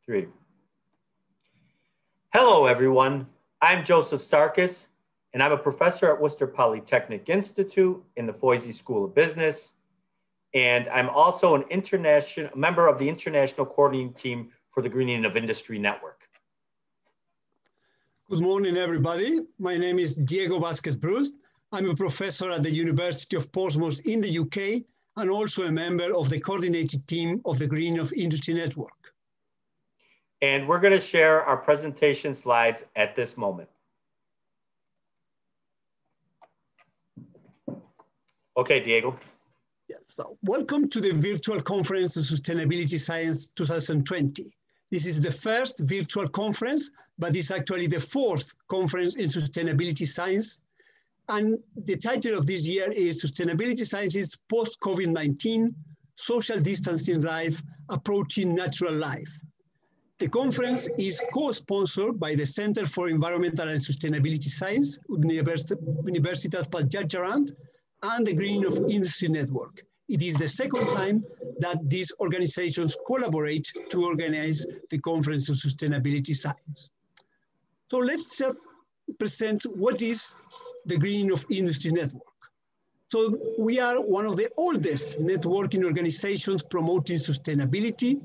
3. Hello, everyone. I'm Joseph Sarkis, and I'm a professor at Worcester Polytechnic Institute in the Foisey School of Business. And I'm also a member of the International Coordinating Team for the Greening of Industry Network. Good morning, everybody. My name is Diego Vazquez-Brust. I'm a professor at the University of Portsmouth in the UK, and also a member of the coordinated team of the Greening of Industry Network. And we're going to share our presentation slides at this moment. Okay, Diego. Yes, so welcome to the Virtual Conference on Sustainability Science 2020. This is the first virtual conference, but it's actually the fourth conference in sustainability science. And the title of this year is Sustainability Sciences Post-COVID-19, Social Distancing Life, Approaching Natural Life. The conference is co-sponsored by the Center for Environmental and Sustainability Science, Universitas Padjadjaran, and the Greening of Industry Network. It is the second time that these organizations collaborate to organize the Conference on Sustainability Science. So let's just present what is the Greening of Industry Network. So we are one of the oldest networking organizations promoting sustainability.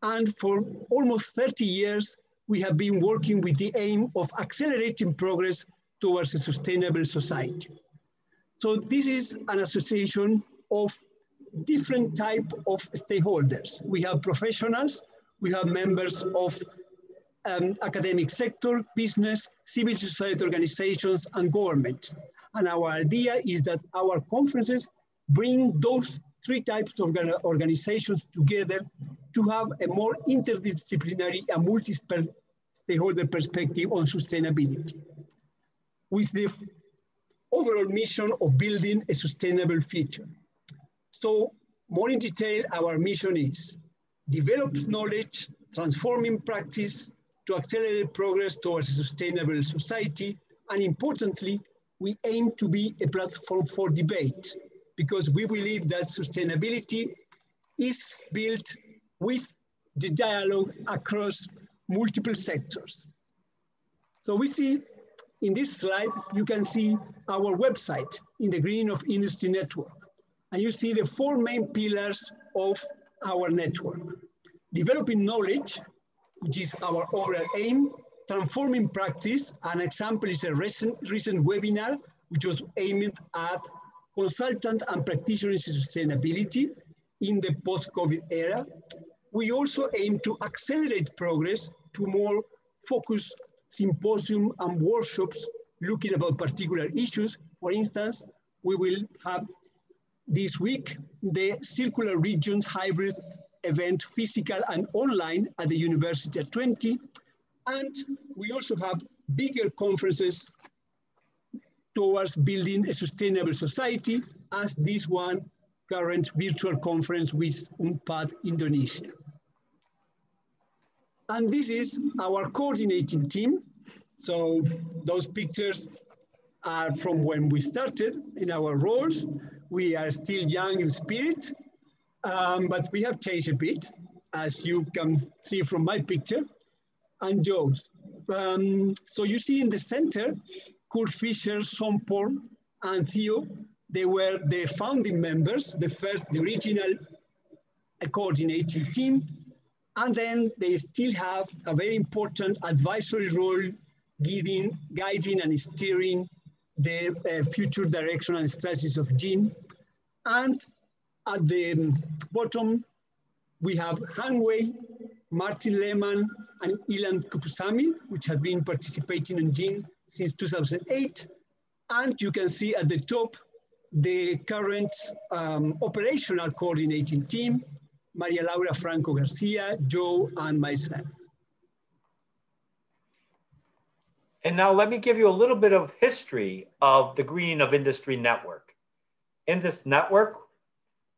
And for almost 30 years, we have been working with the aim of accelerating progress towards a sustainable society. So this is an association of different type of stakeholders. We have professionals, we have members of academic sector, business, civil society organizations, and government. And our idea is that our conferences bring those three types of organizations together to have a more interdisciplinary and multi-stakeholder perspective on sustainability, with the overall mission of building a sustainable future. So more in detail, our mission is develop knowledge, transforming practice to accelerate progress towards a sustainable society. And importantly, we aim to be a platform for debate, because we believe that sustainability is built with the dialogue across multiple sectors. So we see in this slide, you can see our website in the Greening of Industry Network. And you see the four main pillars of our network. Developing knowledge, which is our overall aim. Transforming practice, an example is a recent webinar, which was aimed at consultant and practitioners in sustainability in the post-COVID era. We also aim to accelerate progress to more focused symposium and workshops looking about particular issues. For instance, we will have this week the Circular Regions Hybrid event, physical and online, at the University at 20. And we also have bigger conferences towards building a sustainable society, as this one current virtual conference with UNPAD Indonesia. And this is our coordinating team. So those pictures are from when we started in our roles. We are still young in spirit, but we have changed a bit, as you can see from my picture, and Joe's. So you see in the center, Kurt Fischer, Sompor, and Theo. They were the founding members, the original coordinating team. And then they still have a very important advisory role, guiding and steering the future direction and strategies of GEAN. And at the bottom, we have Hanwei, Martin Lehmann, and Ilan Kupusami, which have been participating in GEAN since 2008. And you can see at the top, the current operational coordinating team, Maria Laura Franco Garcia, Joe, and myself. And now let me give you a little bit of history of the Greening of Industry Network. In this network,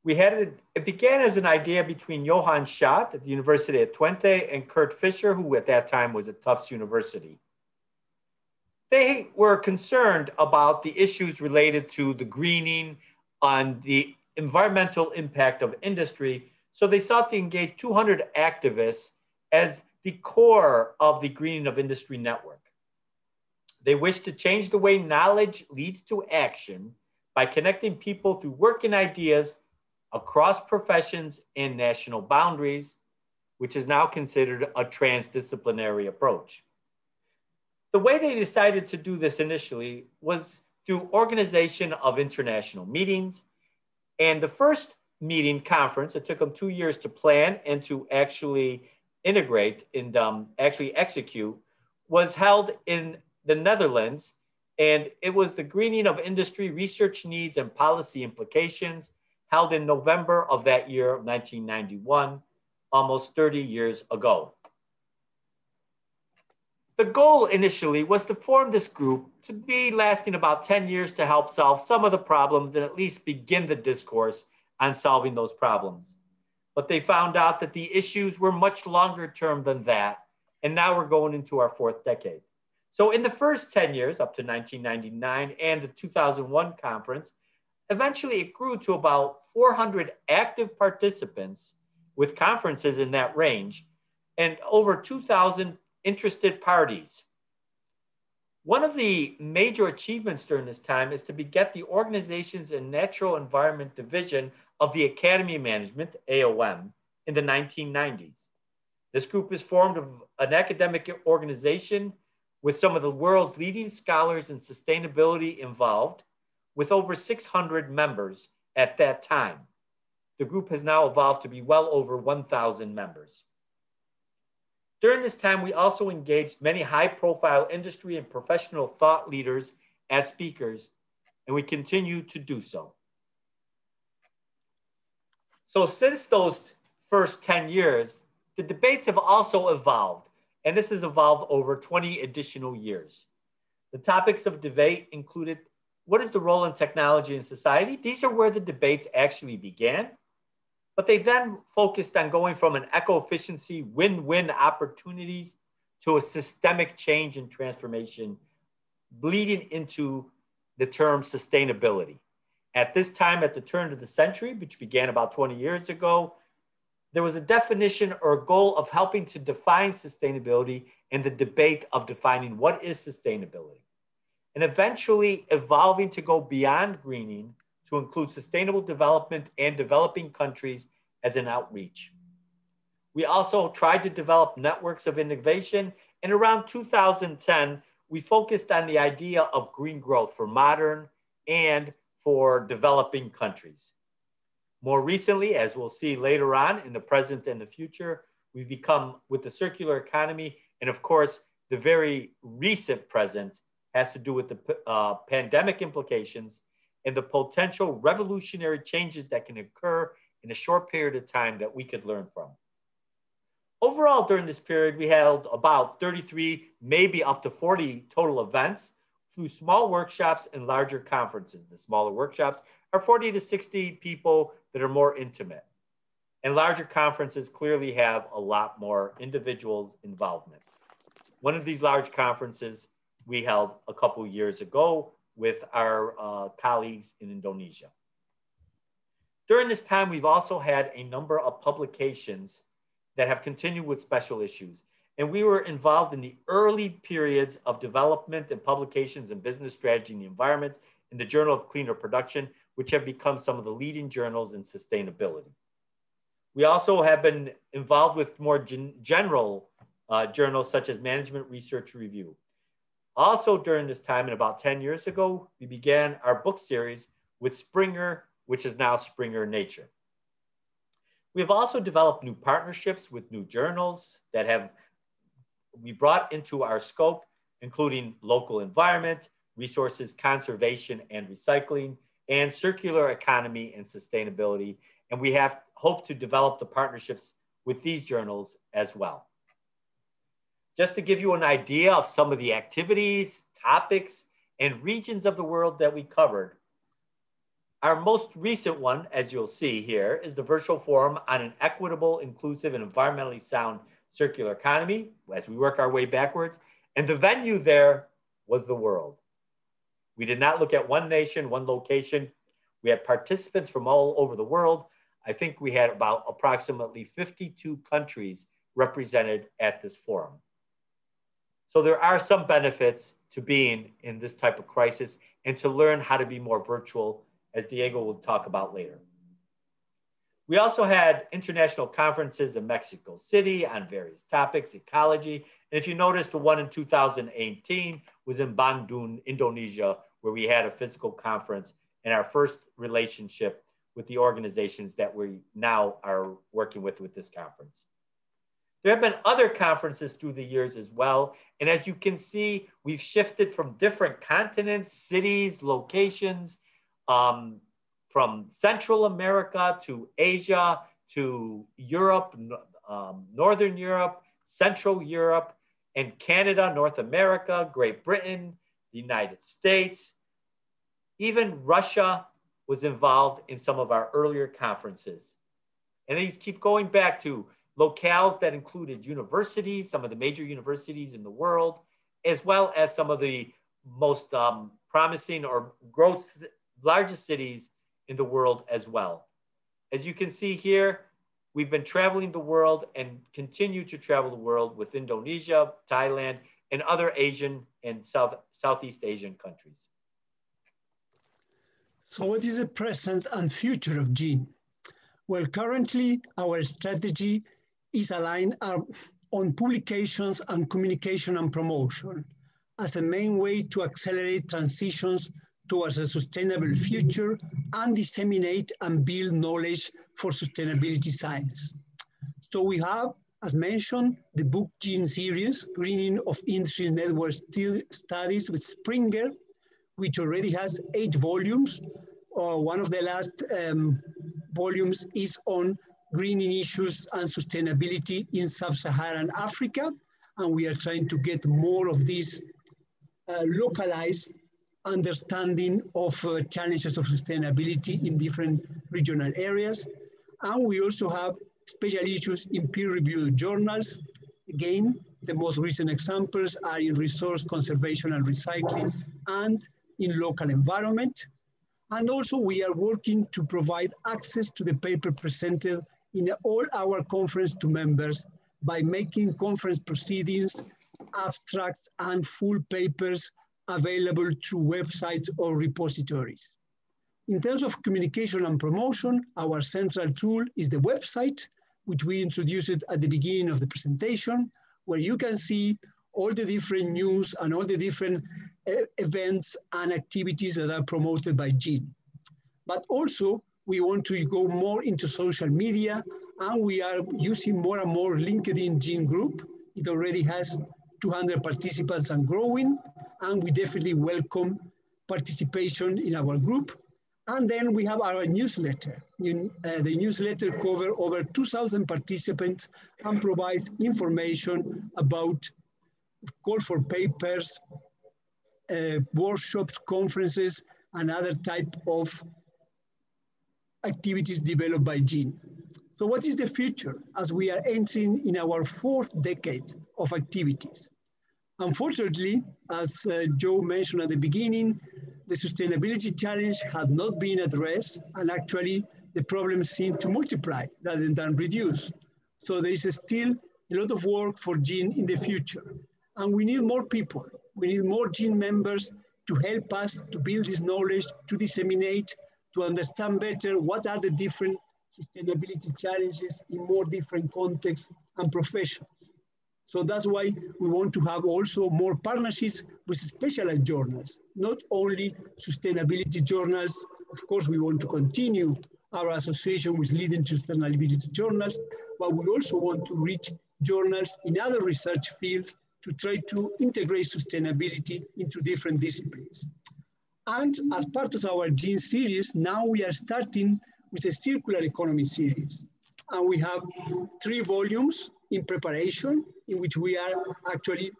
it began as an idea between Johann Schott at the University at Twente and Kurt Fischer, who at that time was at Tufts University. They were concerned about the issues related to the greening on the environmental impact of industry. So they sought to engage 200 activists as the core of the Greening of Industry Network. They wish to change the way knowledge leads to action by connecting people through work and ideas across professions and national boundaries, which is now considered a transdisciplinary approach. The way they decided to do this initially was through organization of international meetings. And the first meeting conference, it took them 2 years to plan and to actually integrate and actually execute, was held in the Netherlands. And it was the Greening of Industry Research Needs and Policy Implications, held in November of that year, 1991, almost 30 years ago. The goal initially was to form this group to be lasting about 10 years to help solve some of the problems and at least begin the discourse on solving those problems. But they found out that the issues were much longer term than that. And now we're going into our 4th decade. So in the first 10 years, up to 1999 and the 2001 conference, eventually it grew to about 400 active participants with conferences in that range and over 2,000 interested parties. One of the major achievements during this time is to beget the Organizations and Natural Environment Division of the Academy of Management, AOM, in the 1990s. This group is formed of an academic organization with some of the world's leading scholars in sustainability involved, with over 600 members at that time. The group has now evolved to be well over 1,000 members. During this time, we also engaged many high-profile industry and professional thought leaders as speakers, and we continue to do so. So since those first 10 years, the debates have also evolved, and this has evolved over 20 additional years. The topics of debate included: what is the role in technology in society? These are where the debates actually began. But they then focused on going from an eco-efficiency win-win opportunities to a systemic change and transformation, bleeding into the term sustainability. At this time, at the turn of the century, which began about 20 years ago, there was a definition or a goal of helping to define sustainability and the debate of defining what is sustainability, and eventually evolving to go beyond greening to include sustainable development and developing countries as an outreach. We also tried to develop networks of innovation, and around 2010, we focused on the idea of green growth for modern and for developing countries. More recently, as we'll see later on in the present and the future, we've become with the circular economy, and of course, the very recent present has to do with the pandemic implications and the potential revolutionary changes that can occur in a short period of time that we could learn from. Overall, during this period, we held about 33, maybe up to 40 total events through small workshops and larger conferences. The smaller workshops are 40 to 60 people that are more intimate. And larger conferences clearly have a lot more individuals' involvement. One of these large conferences we held a couple years ago with our colleagues in Indonesia. During this time, we've also had a number of publications that have continued with special issues. And we were involved in the early periods of development and publications in business strategy and the environment in the Journal of Cleaner Production, which have become some of the leading journals in sustainability. We also have been involved with more general journals such as Management Research Review. Also during this time, and about 10 years ago, we began our book series with Springer, which is now Springer Nature. We have also developed new partnerships with new journals that we brought into our scope, including local environment, resources conservation and recycling, and circular economy and sustainability. And we have hoped to develop the partnerships with these journals as well. Just to give you an idea of some of the activities, topics, and regions of the world that we covered, our most recent one, as you'll see here, is the virtual forum on an equitable, inclusive, and environmentally sound circular economy, as we work our way backwards. And the venue there was the world. We did not look at one nation, one location. We had participants from all over the world. I think we had about approximately 52 countries represented at this forum. So there are some benefits to being in this type of crisis and to learn how to be more virtual, as Diego will talk about later. We also had international conferences in Mexico City on various topics, ecology. And if you notice, the one in 2018 was in Bandung, Indonesia, where we had a physical conference and our first relationship with the organizations that we now are working with this conference. There have been other conferences through the years as well. And as you can see, we've shifted from different continents, cities, locations, from Central America to Asia, to Europe, Northern Europe, Central Europe, and Canada, North America, Great Britain, the United States. Even Russia was involved in some of our earlier conferences. And these keep going back to locales that included universities, some of the major universities in the world, as well as some of the most promising or largest cities in the world as well. As you can see here, we've been traveling the world and continue to travel the world with Indonesia, Thailand, and other Asian and Southeast Asian countries. So what is the present and future of GEAN? Well, currently our strategy is aligned on publications and communication and promotion as a main way to accelerate transitions towards a sustainable future and disseminate and build knowledge for sustainability science. So we have, as mentioned, the book GEAN series, Greening of Industry Network Studies with Springer, which already has 8 volumes. One of the last volumes is on greening issues and sustainability in sub-Saharan Africa. And we are trying to get more of this localized understanding of challenges of sustainability in different regional areas. And we also have special issues in peer-reviewed journals. Again, the most recent examples are in resource conservation and recycling and in local environment. And also we are working to provide access to the paper presented in all our conference to members by making conference proceedings, abstracts, and full papers available through websites or repositories. In terms of communication and promotion, our central tool is the website, which we introduced at the beginning of the presentation, where you can see all the different news and all the different events and activities that are promoted by GEAN. But also, we want to go more into social media, and we are using more and more LinkedIn GEAN group. It already has 200 participants and growing, and we definitely welcome participation in our group. And then we have our newsletter. The newsletter covers over 2,000 participants and provides information about call for papers, workshops, conferences, and other type of activities developed by GEAN. So what is the future as we are entering in our 4th decade of activities? Unfortunately, as Joe mentioned at the beginning, the sustainability challenge had not been addressed, and actually the problems seem to multiply rather than reduce. So there is still a lot of work for GEAN in the future. And we need more people. We need more GEAN members to help us to build this knowledge, to disseminate, to understand better what are the different sustainability challenges in more different contexts and professions. So that's why we want to have also more partnerships with specialized journals, not only sustainability journals. Of course, we want to continue our association with leading sustainability journals, but we also want to reach journals in other research fields to try to integrate sustainability into different disciplines. And as part of our GEAN series, now we are starting with a circular economy series. And we have 3 volumes in preparation, in which we are actually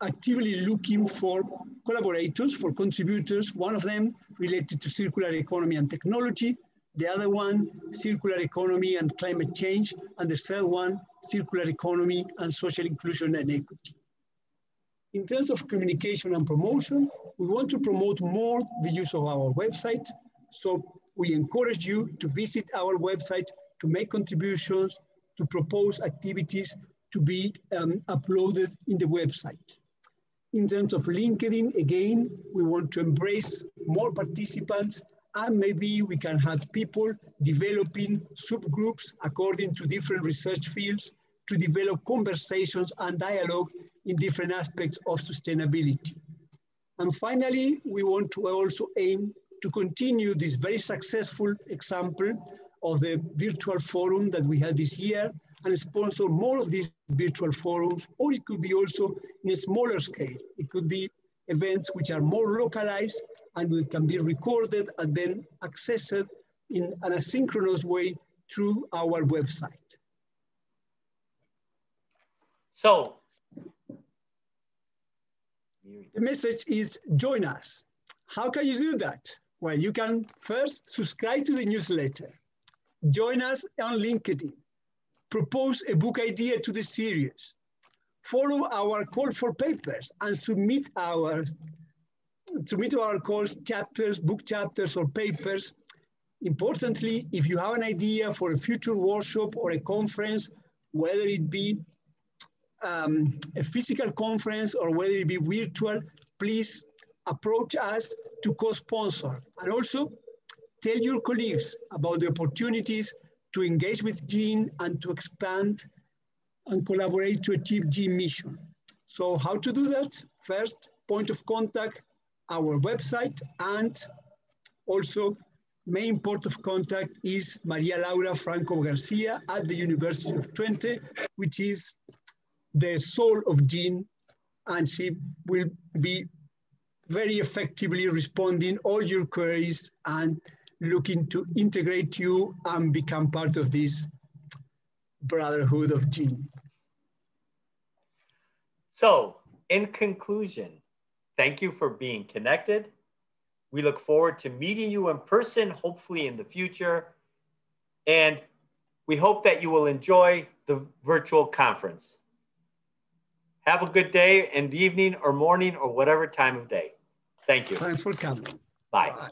actively looking for collaborators, for contributors. One of them related to circular economy and technology, the other one, circular economy and climate change, and the third one, circular economy and social inclusion and equity. In terms of communication and promotion, we want to promote more the use of our website. So we encourage you to visit our website, to make contributions, to propose activities to be uploaded in the website. In terms of LinkedIn, again, we want to embrace more participants, and maybe we can have people developing subgroups according to different research fields to develop conversations and dialogue in different aspects of sustainability. And finally, we want to also aim to continue this very successful example of the virtual forum that we had this year and sponsor more of these virtual forums, or it could be also in a smaller scale. It could be events which are more localized and which can be recorded and then accessed in an asynchronous way through our website. So, the message is join us. How can you do that? Well, you can first subscribe to the newsletter, join us on LinkedIn, propose a book idea to the series, follow our call for papers, and submit our course chapters, book chapters, or papers. Importantly, if you have an idea for a future workshop or a conference, whether it be a physical conference or whether it be virtual, please approach us to co-sponsor. And also tell your colleagues about the opportunities to engage with GEAN and to expand and collaborate to achieve GEAN mission. So how to do that? First, point of contact, our website, and also main point of contact is Maria Laura Franco Garcia at the University of Twente, which is the soul of GEAN, and she will be very effectively responding all your queries and looking to integrate you and become part of this brotherhood of GEAN. So, in conclusion, thank you for being connected. We look forward to meeting you in person, hopefully in the future. And we hope that you will enjoy the virtual conference. Have a good day and evening or morning or whatever time of day. Thank you. Thanks for coming. Bye. Bye.